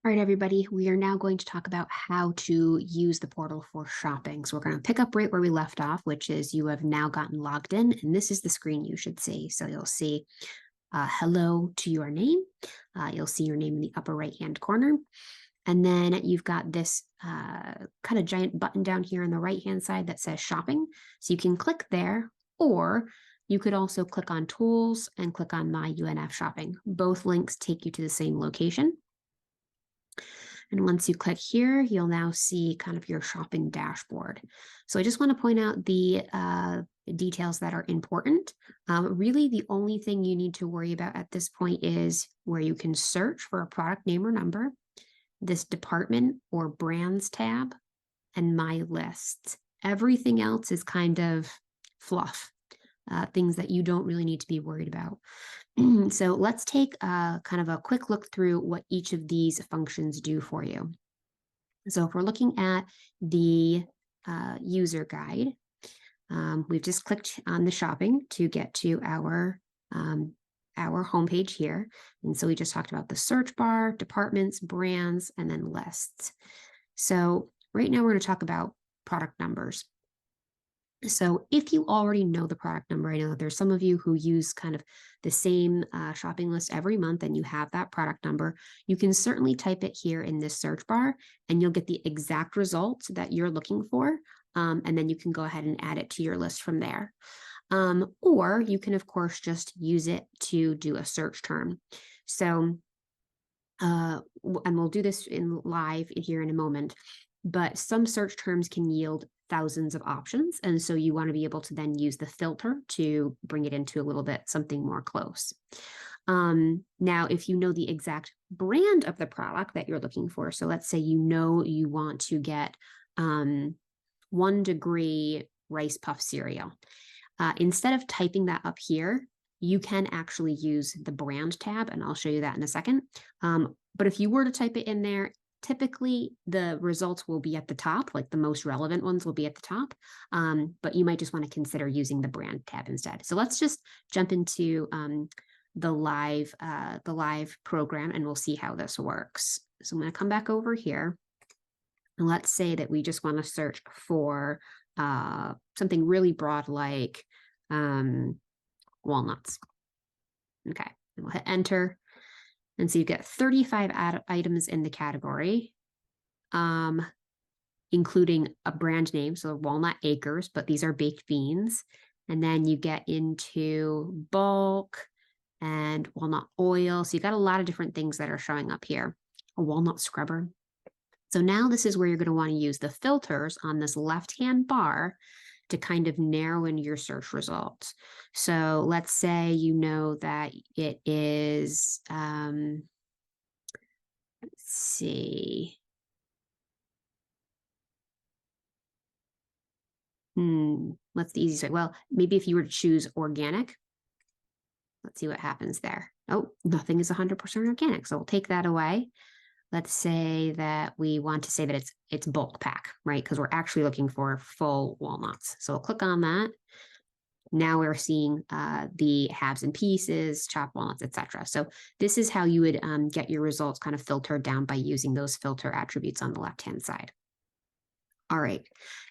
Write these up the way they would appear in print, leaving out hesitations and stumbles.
All right, everybody, we are now going to talk about how to use the portal for shopping. So we're going to pick up right where we left off, which is you have now gotten logged in, and this is the screen you should see. So you'll see hello to your name. You'll see your name in the upper right-hand corner. And then you've got this kind of giant button down here on the right-hand side that says shopping. So you can click there, or you could also click on tools and click on my UNF shopping. Both links take you to the same location. And once you click here, you'll now see kind of your shopping dashboard. So I just want to point out the details that are important. Really, the only thing you need to worry about at this point is where you can search for a product name or number, this department or brands tab, and my lists. Everything else is kind of fluff, things that you don't really need to be worried about. So let's take kind of a quick look through what each of these functions do for you. So if we're looking at the user guide, we've just clicked on the shopping to get to our homepage here. And so we just talked about the search bar, departments, brands, and then lists. So right now we're going to talk about product numbers. So if you already know the product number, I know that there's some of you who use kind of the same shopping list every month and you have that product number, you can certainly type it here in this search bar and you'll get the exact results that you're looking for. And then you can go ahead and add it to your list from there. Or you can, of course, just use it to do a search term. So, and we'll do this in live here in a moment, but some search terms can yield thousands of options. And so you want to be able to then use the filter to bring it into a little bit something more close. Now, if you know the exact brand of the product that you're looking for, so let's say you know you want to get 1 Degree rice puff cereal. Instead of typing that up here, you can actually use the brand tab, and I'll show you that in a second. But if you were to type it in there, typically the results will be at the top, like the most relevant ones will be at the top, but you might just want to consider using the brand tab instead. So let's just jump into the live program and we'll see how this works. So I'm going to come back over here. And let's say that we just want to search for something really broad like walnuts. Okay, and we'll hit enter. And so you get 35 items in the category, including a brand name, so Walnut Acres, but these are baked beans. And then you get into bulk and walnut oil. So you got a lot of different things that are showing up here. A walnut scrubber. So now this is where you're going to want to use the filters on this left-hand bar to kind of narrow in your search results. So let's say you know that it is, let's see. What's the easiest way? Well, maybe if you were to choose organic, let's see what happens there. Oh, nothing is 100% organic. So we'll take that away. Let's say that we want to say that it's bulk pack, right? Because we're actually looking for full walnuts. So we'll click on that. Now we're seeing the halves and pieces, chopped walnuts, etc. So this is how you would get your results kind of filtered down by using those filter attributes on the left-hand side. All right,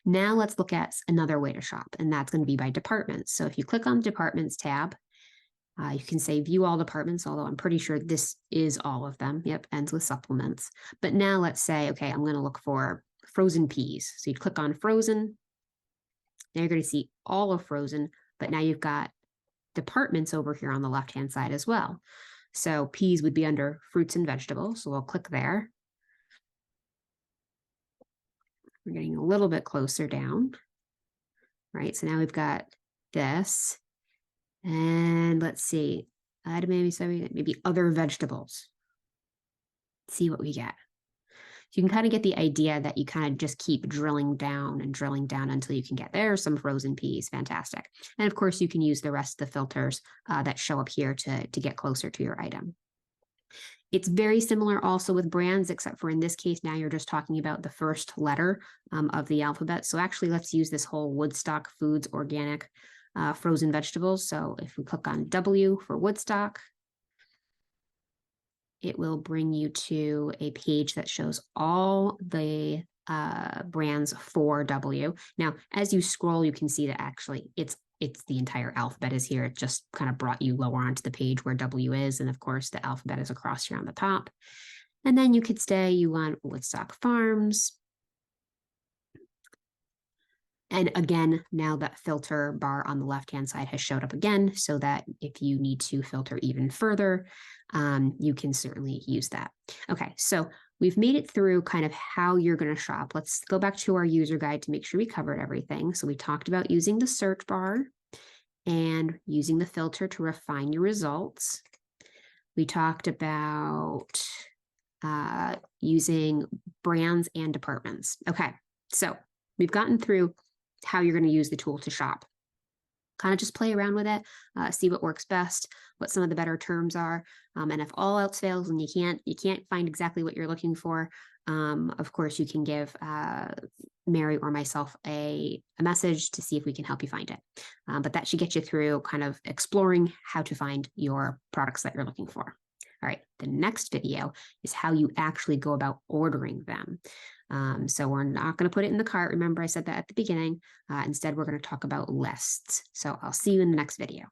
now let's look at another way to shop, and that's going to be by departments. So if you click on the Departments tab, you can say view all departments, although I'm pretty sure this is all of them. Yep, ends with supplements. But now let's say, okay, I'm going to look for frozen peas. So you click on frozen. Now you're going to see all of frozen, but now you've got departments over here on the left-hand side as well. So peas would be under fruits and vegetables. So we'll click there. We're getting a little bit closer down, right? So now we've got this. And let's see, maybe other vegetables. Let's see what we get. So you can kind of get the idea that you kind of just keep drilling down until you can get there. Some frozen peas, fantastic. And of course, you can use the rest of the filters that show up here to get closer to your item. It's very similar also with brands, except for in this case, now you're just talking about the first letter of the alphabet. So actually, let's use this whole Woodstock Foods Organic frozen vegetables. So if we click on W for Woodstock, it will bring you to a page that shows all the brands for W. Now, as you scroll, you can see that actually it's the entire alphabet is here. It just kind of brought you lower onto the page where W is. And of course, the alphabet is across here on the top. And then you could say you want Woodstock Farms. And again, now that filter bar on the left-hand side has showed up again, so that if you need to filter even further, you can certainly use that. Okay, so we've made it through kind of how you're going to shop. Let's go back to our user guide to make sure we covered everything. So we talked about using the search bar and using the filter to refine your results. We talked about using brands and departments. Okay, so we've gotten through how you're going to use the tool to shop. Kind of just play around with it, see what works best, what some of the better terms are, and if all else fails and you can't find exactly what you're looking for, of course you can give Mary or myself a message to see if we can help you find it. But that should get you through kind of exploring how to find your products that you're looking for. All right, the next video is how you actually go about ordering them. So we're not going to put it in the cart. Remember, I said that at the beginning. Instead, we're going to talk about lists. So I'll see you in the next video.